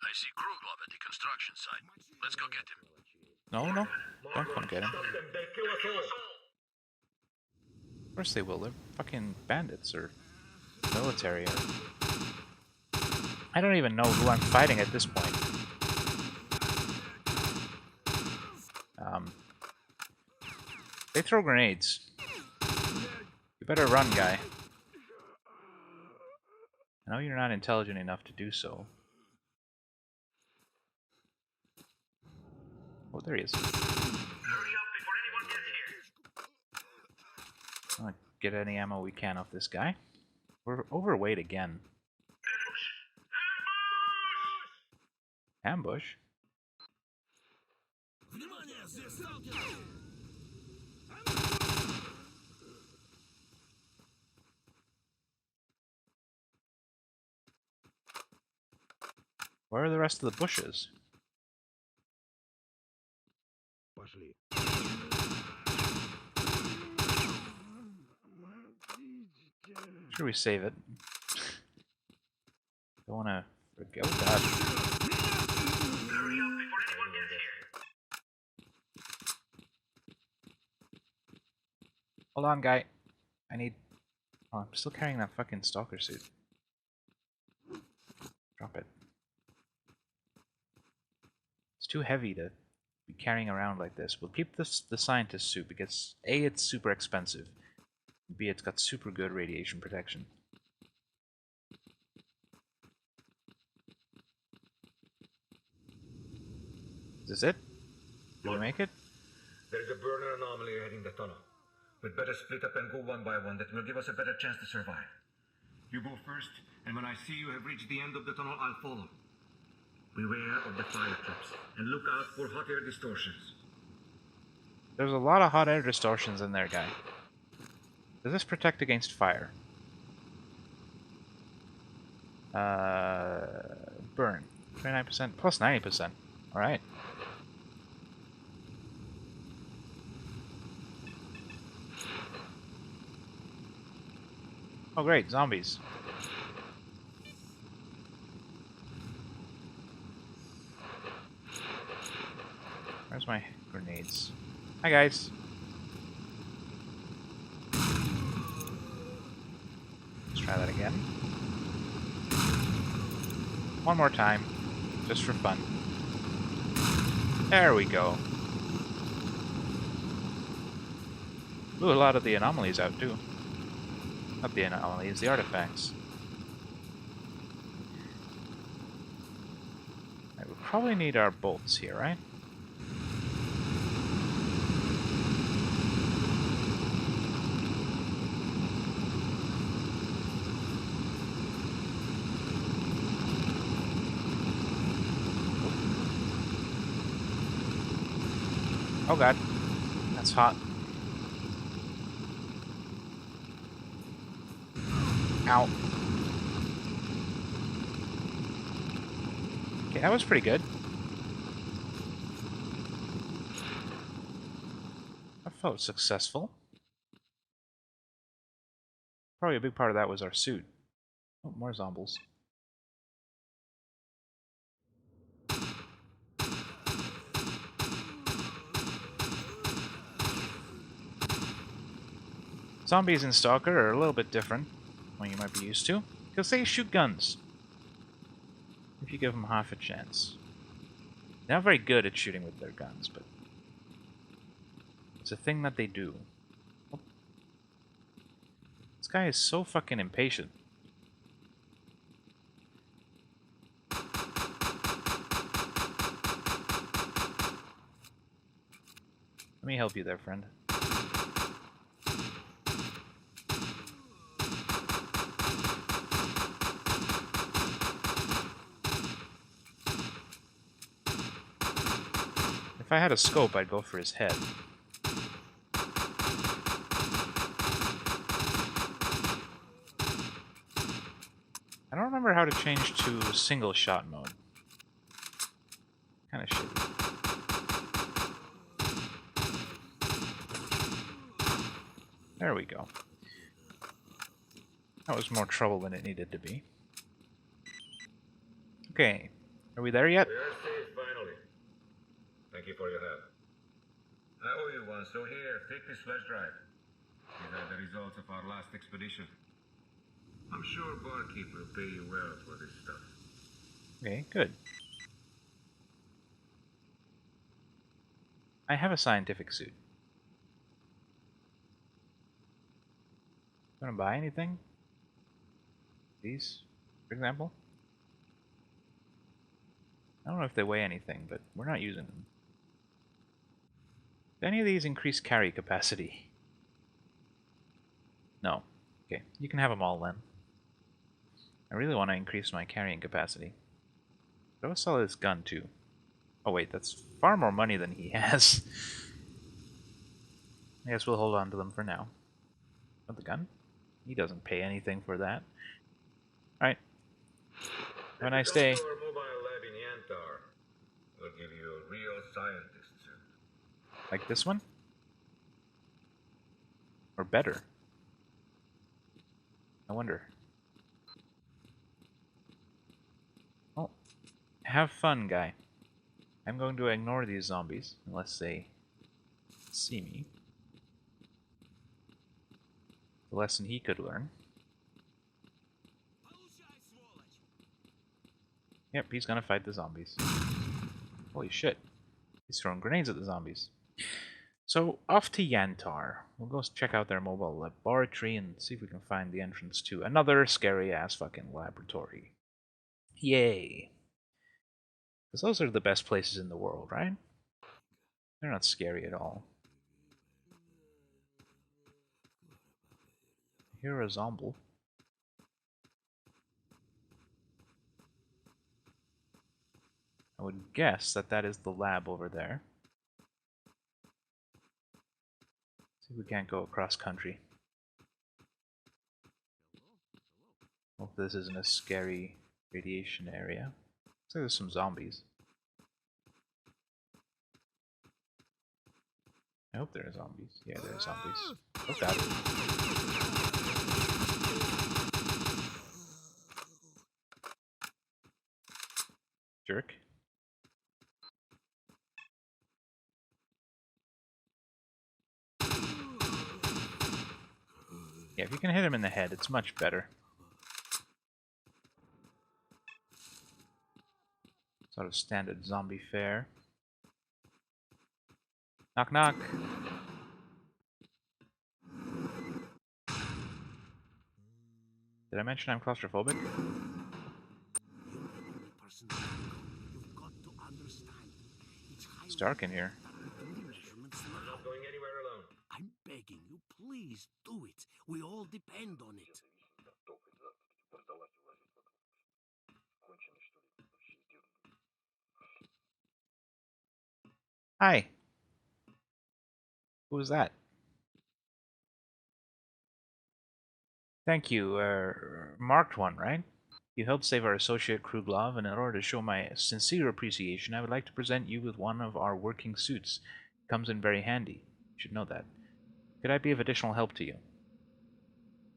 I see Kruglov at the construction site. Let's go get him. No, no. Don't come get him. Stop them, they'll kill us all. Of course they will. They're fucking bandits or military. I don't even know who I'm fighting at this point. They throw grenades. You better run, guy. I know you're not intelligent enough to do so. Oh, there he is. Hurry up before anyone gets here. I'll get any ammo we can off this guy. We're overweight again. Ambush? Where are the rest of the bushes? Should we save it? Don't wanna forget. Oh god. Hurry up before anyone gets here. Hold on, guy. I need... Oh, I'm still carrying that fucking stalker suit. Drop it. It's too heavy to be carrying around like this. We'll keep this the scientist suit because A, it's super expensive. B, it's got super good radiation protection. Is this it? Did we make it? There is a burner anomaly heading the tunnel. We'd better split up and go one by one. That will give us a better chance to survive. You go first, and when I see you have reached the end of the tunnel, I'll follow. Beware of the fire traps, and look out for hot air distortions. There's a lot of hot air distortions in there, guy. Does this protect against fire? Burn. 29% plus 90%. Alright. Oh great, zombies. Where's my grenades? Hi guys. Let's try that again. One more time. Just for fun. There we go. Ooh, a lot of the anomalies out too. Not the anomalies, the artifacts. Right, we'll probably need our bolts here, right? Oh god, that's hot. Ow. Okay, that was pretty good. I felt successful. Probably a big part of that was our suit. Oh, more zombles. Zombies in S.T.A.L.K.E.R. are a little bit different than what you might be used to, because they shoot guns. If you give them half a chance. They're not very good at shooting with their guns, but it's a thing that they do. Oh. This guy is so fucking impatient. Let me help you there, friend. If I had a scope, I'd go for his head. I don't remember how to change to single shot mode. Kinda shitty. There we go. That was more trouble than it needed to be. Okay, Are we there yet? We are safe finally. Thank you for your help. I owe you one, so here, take this flash drive. These are the results of our last expedition. I'm sure Barkeep will pay you well for this stuff. Okay, good. I have a scientific suit. Gonna buy anything? These, for example? I don't know if they weigh anything, but we're not using them. Do any of these increase carry capacity? No. Okay, you can have them all then. I really want to increase my carrying capacity. But I'll sell this gun too. Oh wait, that's far more money than he has. I guess we'll hold on to them for now. But the gun? He doesn't pay anything for that. Alright. Have a nice day. If you come to our mobile lab in Yantar, we'll give you a real scientist suit. Like this one? Or better? I wonder. Oh. Have fun, guy. I'm going to ignore these zombies, unless they see me. The lesson he could learn. Yep, he's gonna fight the zombies. Holy shit. He's throwing grenades at the zombies. So, off to Yantar. We'll go check out their mobile laboratory and see if we can find the entrance to another scary-ass fucking laboratory. Yay! Because those are the best places in the world, right? They're not scary at all. Here a Zomble. I would guess that that is the lab over there. See if we can't go across country. Hope this isn't a scary radiation area. Looks like there's some zombies. I hope there are zombies. Yeah, there are zombies. Oh god. Jerk. Yeah, if you can hit him in the head, it's much better. Sort of standard zombie fare. Knock knock. Did I mention I'm claustrophobic? It's dark in here. I'm not going anywhere alone. I'm begging you, please do it. We all depend on it. Hi. Who was that? Thank you. Marked one, right? You helped save our associate Kruglov, and in order to show my sincere appreciation, I would like to present you with one of our working suits. It comes in very handy. You should know that. Could I be of additional help to you?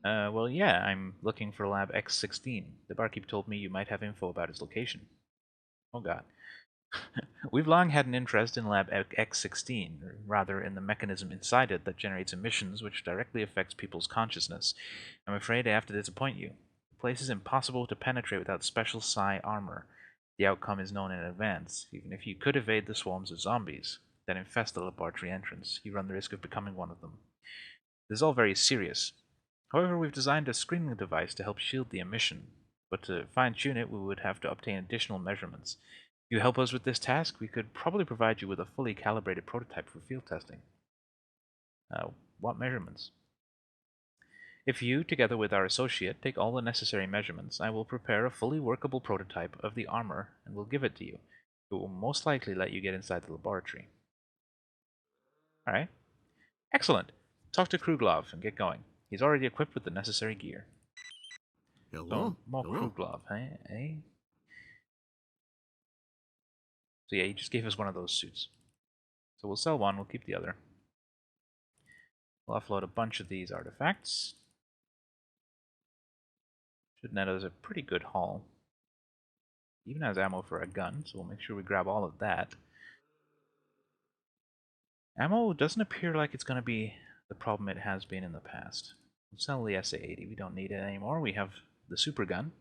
Well, yeah, I'm looking for Lab X16. The barkeep told me you might have info about its location. Oh god. We've long had an interest in Lab X16, or rather in the mechanism inside it that generates emissions which directly affects people's consciousness. I'm afraid I have to disappoint you. The place is impossible to penetrate without special psi armor. The outcome is known in advance. Even if you could evade the swarms of zombies that infest the laboratory entrance, you run the risk of becoming one of them. This is all very serious. However, we've designed a screening device to help shield the emission, but to fine-tune it, we would have to obtain additional measurements. If you help us with this task, we could probably provide you with a fully calibrated prototype for field testing. What measurements? If you, together with our associate, take all the necessary measurements, I will prepare a fully workable prototype of the armor and will give it to you. It will most likely let you get inside the laboratory. Alright. Excellent. Talk to Kruglov and get going. He's already equipped with the necessary gear. So, more Kruglov, eh? So yeah, he just gave us one of those suits. So we'll sell one, we'll keep the other. We'll offload a bunch of these artifacts. Should net us a pretty good haul. Even has ammo for a gun, so we'll make sure we grab all of that. Ammo doesn't appear like it's going to be the problem it has been in the past. We'll sell the S.A.80. We don't need it anymore. We have the super gun.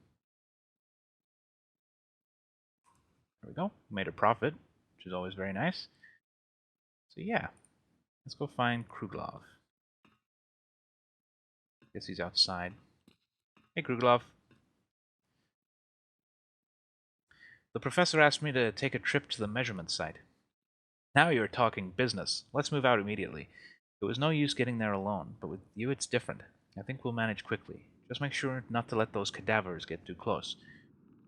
There we go. We made a profit, which is always very nice. So yeah, let's go find Kruglov. Guess he's outside. Hey, Kruglov. The professor asked me to take a trip to the measurement site. Now you're talking business. Let's move out immediately. It was no use getting there alone, but with you it's different. I think we'll manage quickly. Just make sure not to let those cadavers get too close.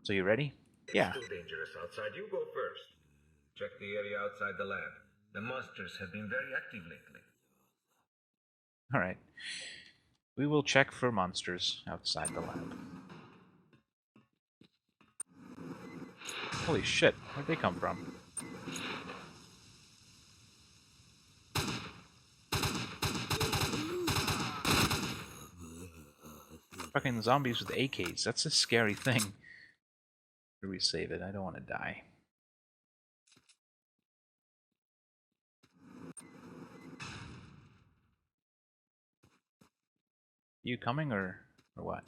So you ready? Yeah. It's too dangerous outside. You go first. Check the area outside the lab. The monsters have been very active lately. Alright. We will check for monsters outside the lab. Holy shit, where'd they come from? Fucking zombies with AKs, that's a scary thing. Where do we save it? I don't want to die. You coming or what?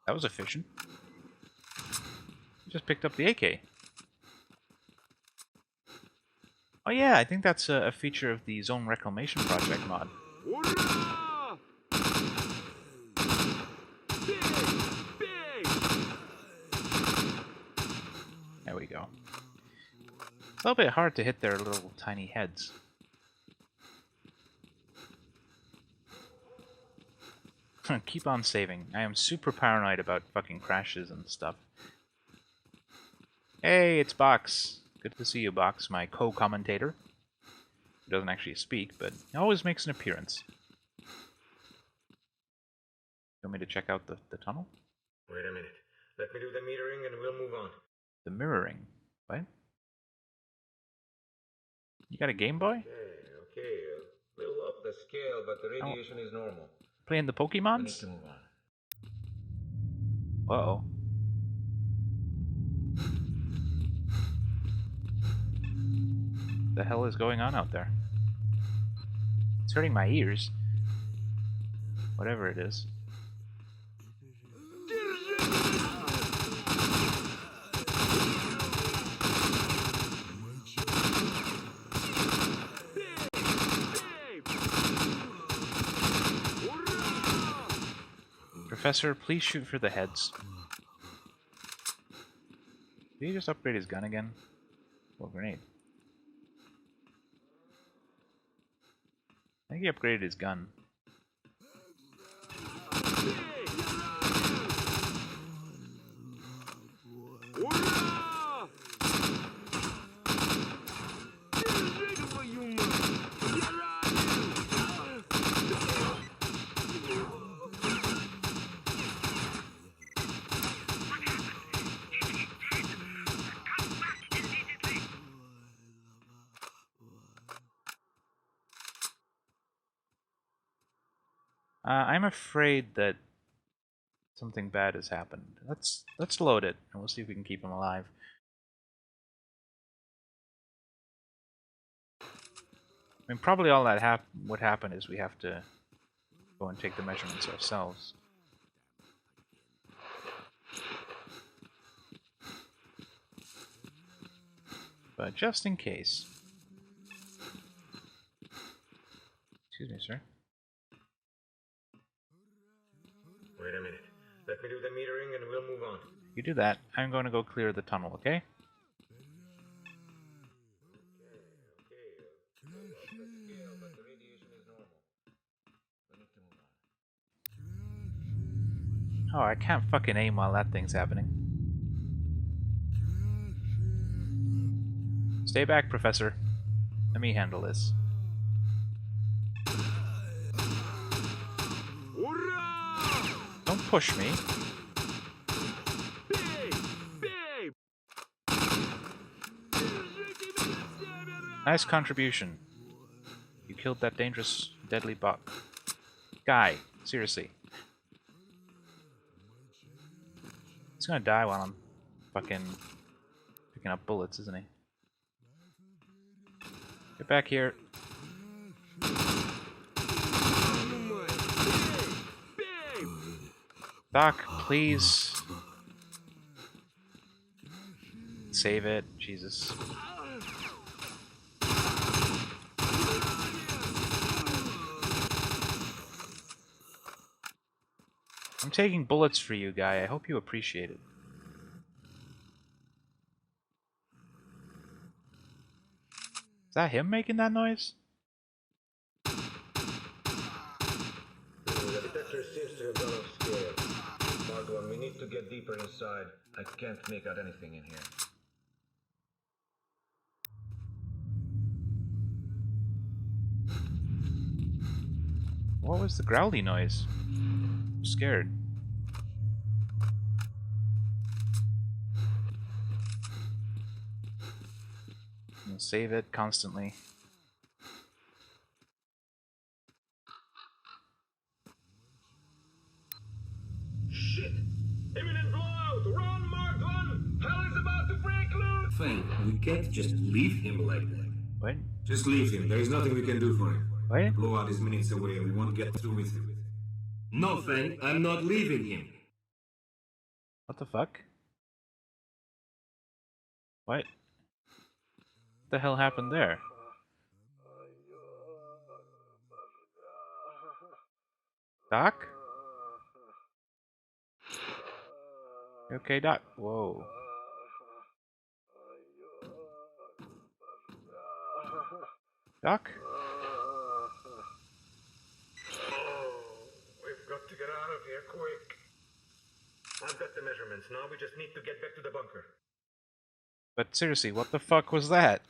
That was efficient. Just picked up the AK. Oh yeah, I think that's a feature of the Zone Reclamation Project mod. There we go. It's a little bit hard to hit their little tiny heads. Keep on saving. I am super paranoid about fucking crashes and stuff. Hey, it's Box. Good to see you, Box, my co-commentator. He doesn't actually speak, but he always makes an appearance. You want me to check out the tunnel? Wait a minute. Let me do the metering and we'll move on. The mirroring? What? You got a Game Boy? Okay. We'll up the scale, but the radiation is normal. Playing the We need Pokemons? to move on. Uh-oh. The hell is going on out there? It's hurting my ears. Whatever it is. Professor, please shoot for the heads. Did he just upgrade his gun again? Oh, grenade. I think he upgraded his gun. I'm afraid that something bad has happened. Let's load it, and we'll see if we can keep him alive. I mean, probably all that would happen is we have to go and take the measurements ourselves. But just in case. Excuse me, sir. Wait a minute. Let me do the metering and we'll move on. You do that. I'm going to go clear the tunnel, okay? Oh, I can't fucking aim while that thing's happening. Stay back, Professor. Let me handle this. Don't push me. Nice contribution. You killed that dangerous, deadly buck. Guy, seriously. He's gonna die while I'm fucking picking up bullets, isn't he? Get back here. Doc, please. Save it. Jesus. I'm taking bullets for you, guy. I hope you appreciate it. Is that him making that noise? The detector seems to have gone off scale. Mark 1, we need to get deeper inside. I can't make out anything in here. What was the growly noise? I'm scared. I'm gonna save it constantly. Shit! Imminent blowout! Run, Mark 1! Hell is about to break loose! Fang, we can't just leave him like that. What? Just leave him. There is nothing we can do for him. What? The blowout is minutes away and we won't get through with him. No, Fang, I'm not leaving him. What the fuck? What? What the hell happened there? Doc? You okay, Doc? Whoa. Doc? We've got to get out of here quick. I've got the measurements. Now we just need to get back to the bunker. But seriously, what the fuck was that?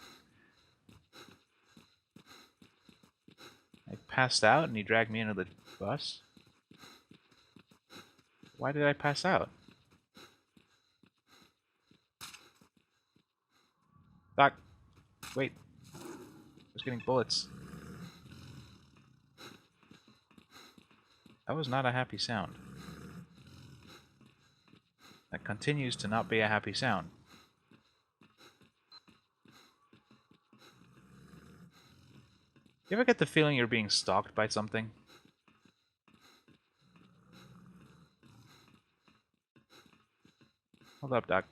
I passed out and he dragged me into the bus? Why did I pass out? Doc, wait. I was getting bullets. That was not a happy sound. That continues to not be a happy sound. You ever get the feeling you're being stalked by something? Hold up, Doc.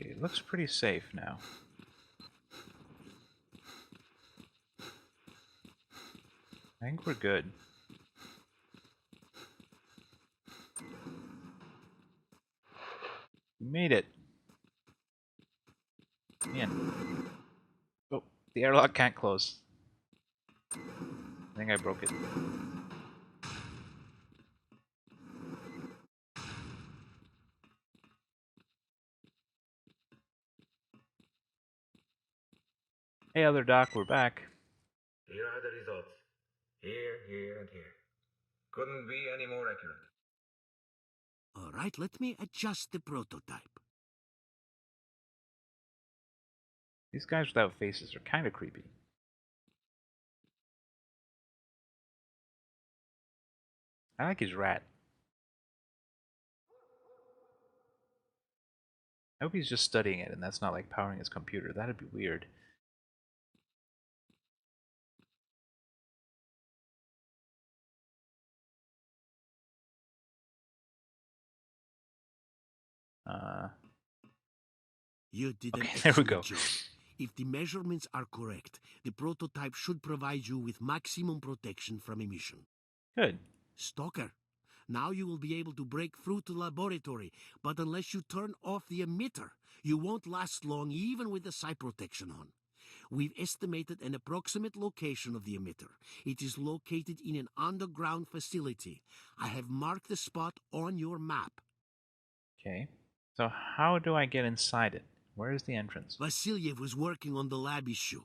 Okay, it looks pretty safe now. I think we're good. We made it. In. Oh, the airlock can't close. I think I broke it. Hey, other Doc, we're back. Here are the results. Here, here, and here. Couldn't be any more accurate. All right, let me adjust the prototype. These guys without faces are kind of creepy. I like his rat. I hope he's just studying it and that's not like powering his computer. That'd be weird. You did an Okay, there we go. excellent job. If the measurements are correct, the prototype should provide you with maximum protection from emission. Good. Stalker, now you will be able to break through to the laboratory, but unless you turn off the emitter, you won't last long even with the site protection on. We've estimated an approximate location of the emitter. It is located in an underground facility. I have marked the spot on your map. Okay. So how do I get inside it? Where is the entrance? Vasilyev was working on the lab issue.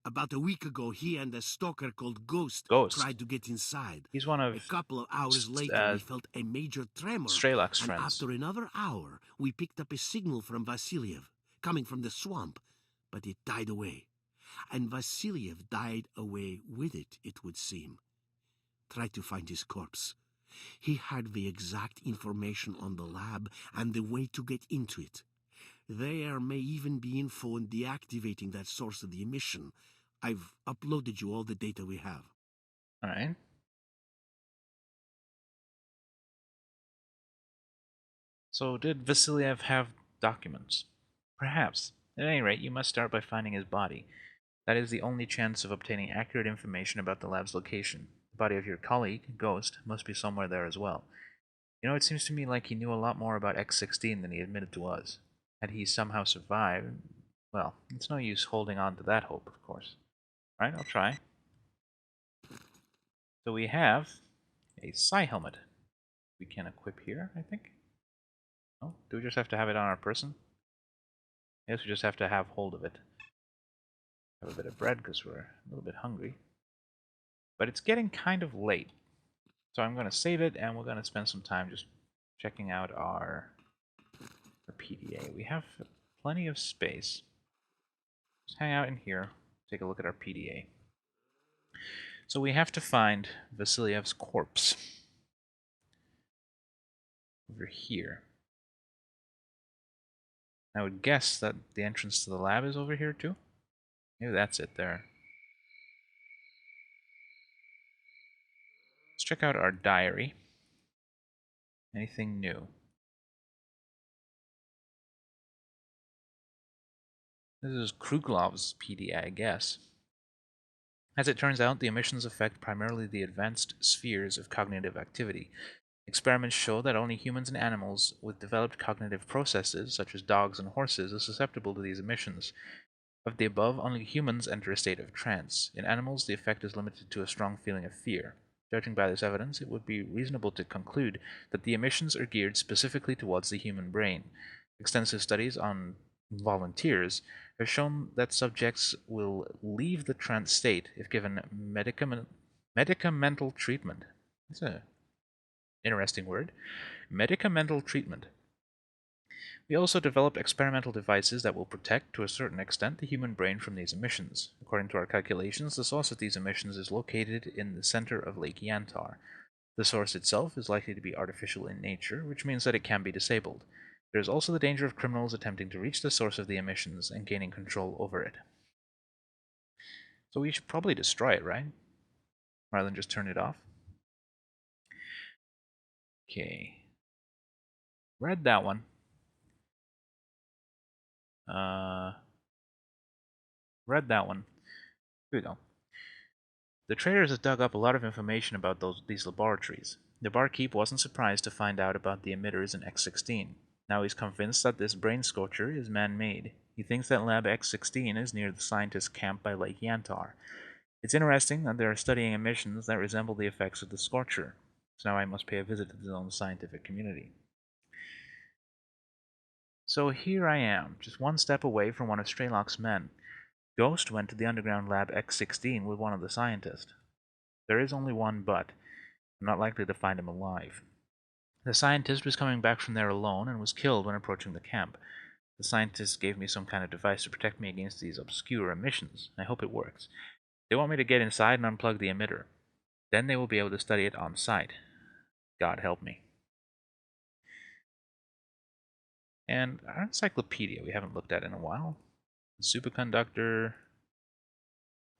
About a week ago, he and a stalker called Ghost Ghost. tried to get inside. He's one A of couple of hours later, we felt a major tremor, Strelok's and friends. after another hour, we picked up a signal from Vasiliev, coming from the swamp, but it died away. And Vasiliev died away with it, it would seem. Try to find his corpse. He had the exact information on the lab and the way to get into it. There may even be info on deactivating that source of the emission. I've uploaded you all the data we have. Alright. So, did Vasiliev have documents? Perhaps. At any rate, you must start by finding his body. That is the only chance of obtaining accurate information about the lab's location. The body of your colleague, Ghost, must be somewhere there as well. You know, it seems to me like he knew a lot more about X-16 than he admitted to us. Had he somehow survived, well, it's no use holding on to that hope, of course. Alright, I'll try. So we have a psi helmet. We can equip here, I think. Oh, do we just have to have it on our person? I guess we just have to have hold of it. Have a bit of bread because we're a little bit hungry. But it's getting kind of late. So I'm going to save it and we're going to spend some time just checking out our PDA. We have plenty of space. Just hang out in here, take a look at our PDA. So we have to find Vasiliev's corpse. Over here. I would guess that the entrance to the lab is over here too. Maybe that's it there. Let's check out our diary. Anything new? This is Kruglov's PDA, I guess. As it turns out, the emissions affect primarily the advanced spheres of cognitive activity. Experiments show that only humans and animals with developed cognitive processes, such as dogs and horses, are susceptible to these emissions. Of the above, only humans enter a state of trance. In animals, the effect is limited to a strong feeling of fear. Judging by this evidence, it would be reasonable to conclude that the emissions are geared specifically towards the human brain. Extensive studies on volunteers have shown that subjects will leave the trance state if given medicamental treatment. That's an interesting word. Medicamental treatment. We also develop experimental devices that will protect, to a certain extent, the human brain from these emissions. According to our calculations, the source of these emissions is located in the center of Lake Yantar. The source itself is likely to be artificial in nature, which means that it can be disabled. There is also the danger of criminals attempting to reach the source of the emissions and gaining control over it. So we should probably destroy it, right? Rather than just turn it off. Okay. Read that one. Read that one. Here we go. The traders have dug up a lot of information about these laboratories. The barkeep wasn't surprised to find out about the emitters in X-16. Now he's convinced that this brain scorcher is man-made. He thinks that Lab X-16 is near the scientist's camp by Lake Yantar. It's interesting that they are studying emissions that resemble the effects of the scorcher. So now I must pay a visit to the zone's scientific community. So here I am, just one step away from one of Strelok's men. Ghost went to the underground lab X-16 with one of the scientists. There is only one but. I'm not likely to find him alive. The scientist was coming back from there alone and was killed when approaching the camp. The scientist gave me some kind of device to protect me against these obscure emissions. I hope it works. They want me to get inside and unplug the emitter. Then they will be able to study it on site. God help me. And our encyclopedia we haven't looked at in a while. Superconductor.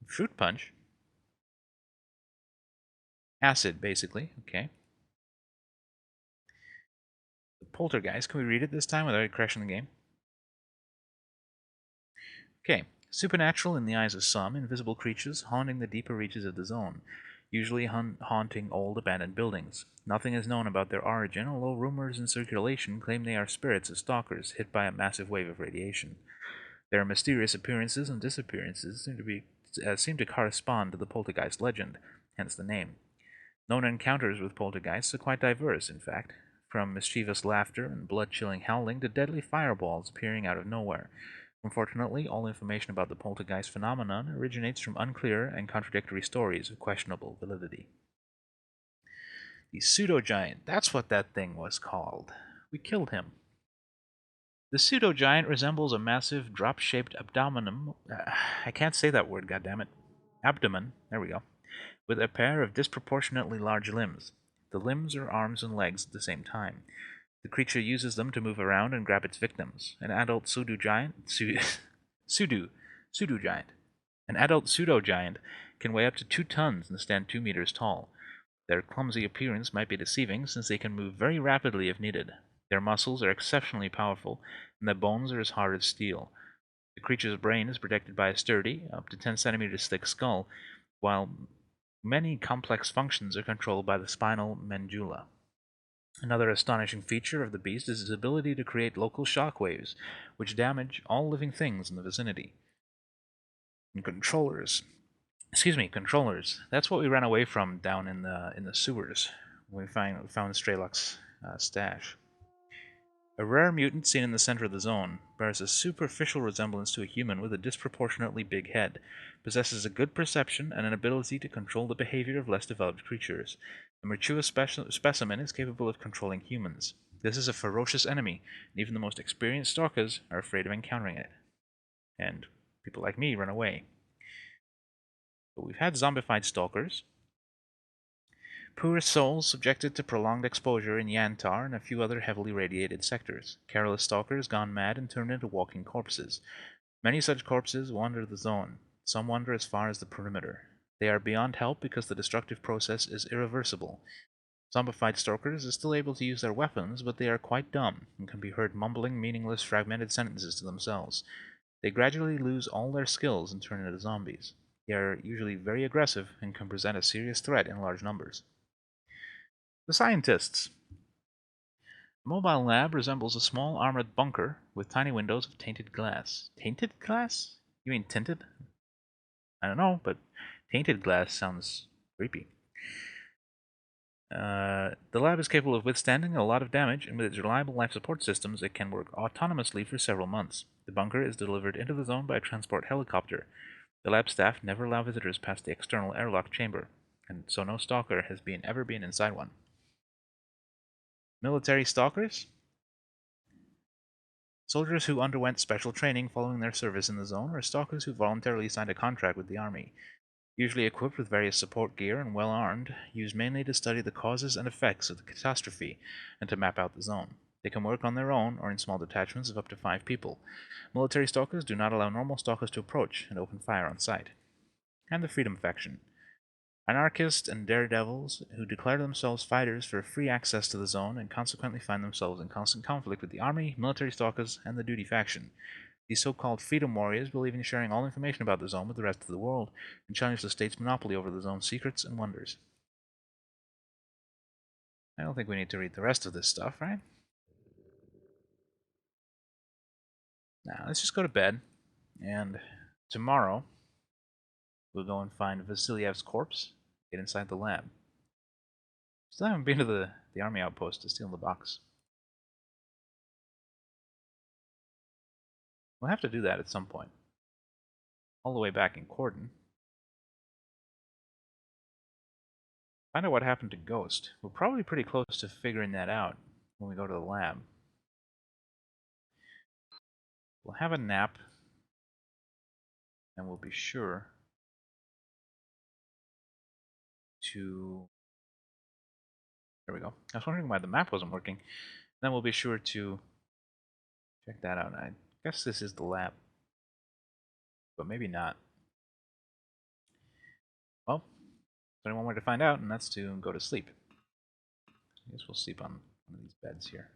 Fruit punch. Acid, basically. Okay. The poltergeist. Can we read it this time without it crashing the game? Okay. Supernatural in the eyes of some, invisible creatures haunting the deeper reaches of the zone, usually haunting old abandoned buildings. Nothing is known about their origin, although rumors in circulation claim they are spirits of stalkers hit by a massive wave of radiation. Their mysterious appearances and disappearances seem to correspond to the poltergeist legend, hence the name. Known encounters with poltergeists are quite diverse, in fact, from mischievous laughter and blood-chilling howling to deadly fireballs appearing out of nowhere. Unfortunately, all information about the poltergeist phenomenon originates from unclear and contradictory stories of questionable validity. The pseudo-giant, that's what that thing was called. We killed him. The pseudo-giant resembles a massive drop-shaped abdomen. I can't say that word, goddammit. Abdomen, there we go, with a pair of disproportionately large limbs. The limbs are arms and legs at the same time. The creature uses them to move around and grab its victims. An adult pseudo-giant An adult pseudo-giant can weigh up to 2 tons and stand 2 meters tall. Their clumsy appearance might be deceiving, since they can move very rapidly if needed. Their muscles are exceptionally powerful, and their bones are as hard as steel. The creature's brain is protected by a sturdy, up to 10 centimeters thick skull, while many complex functions are controlled by the spinal medulla. Another astonishing feature of the beast is its ability to create local shock waves, which damage all living things in the vicinity. And controllers. That's what we ran away from down in the sewers when we found Strelok's stash. A rare mutant seen in the center of the zone bears a superficial resemblance to a human with a disproportionately big head, possesses a good perception and an ability to control the behavior of less developed creatures. The mature specimen is capable of controlling humans. This is a ferocious enemy, and even the most experienced stalkers are afraid of encountering it. And people like me run away. But we've had zombified stalkers, poor souls subjected to prolonged exposure in Yantar and a few other heavily radiated sectors, careless stalkers gone mad and turned into walking corpses. Many such corpses wander the zone. Some wander as far as the perimeter. They are beyond help because the destructive process is irreversible. Zombified stalkers are still able to use their weapons, but they are quite dumb and can be heard mumbling meaningless, fragmented sentences to themselves. They gradually lose all their skills and turn into zombies. They are usually very aggressive and can present a serious threat in large numbers. The scientists. The mobile lab resembles a small armored bunker with tiny windows of tainted glass. Tainted glass? You mean tinted? I don't know, but tainted glass sounds creepy. The lab is capable of withstanding a lot of damage, and with its reliable life support systems, it can work autonomously for several months. The bunker is delivered into the zone by a transport helicopter. The lab staff never allow visitors past the external airlock chamber, and so no stalker has ever been inside one. Military stalkers? Soldiers who underwent special training following their service in the zone, or stalkers who voluntarily signed a contract with the army. Usually equipped with various support gear and well armed, used mainly to study the causes and effects of the catastrophe and to map out the zone. They can work on their own or in small detachments of up to 5 people. Military stalkers do not allow normal stalkers to approach and open fire on sight. And the Freedom Faction. Anarchists and daredevils who declare themselves fighters for free access to the zone and consequently find themselves in constant conflict with the army, military stalkers, and the duty faction. These so-called freedom warriors believe in sharing all information about the zone with the rest of the world and challenge the state's monopoly over the zone's secrets and wonders. I don't think we need to read the rest of this stuff, right? Now, let's just go to bed, and tomorrow we'll go and find Vasiliev's corpse, get inside the lab. Still haven't been to the army outpost to steal the box. We'll have to do that at some point. All the way back in Cordon. Find out what happened to Ghost. We're probably pretty close to figuring that out when we go to the lab. We'll have a nap, and we'll be sure to... There we go. I was wondering why the map wasn't working. Then we'll be sure to check that out. I guess this is the lab, but maybe not. Well, there's only one way to find out, and that's to go to sleep. I guess we'll sleep on one of these beds here.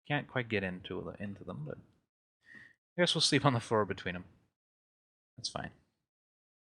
Can't quite get into them, but I guess we'll sleep on the floor between them. That's fine.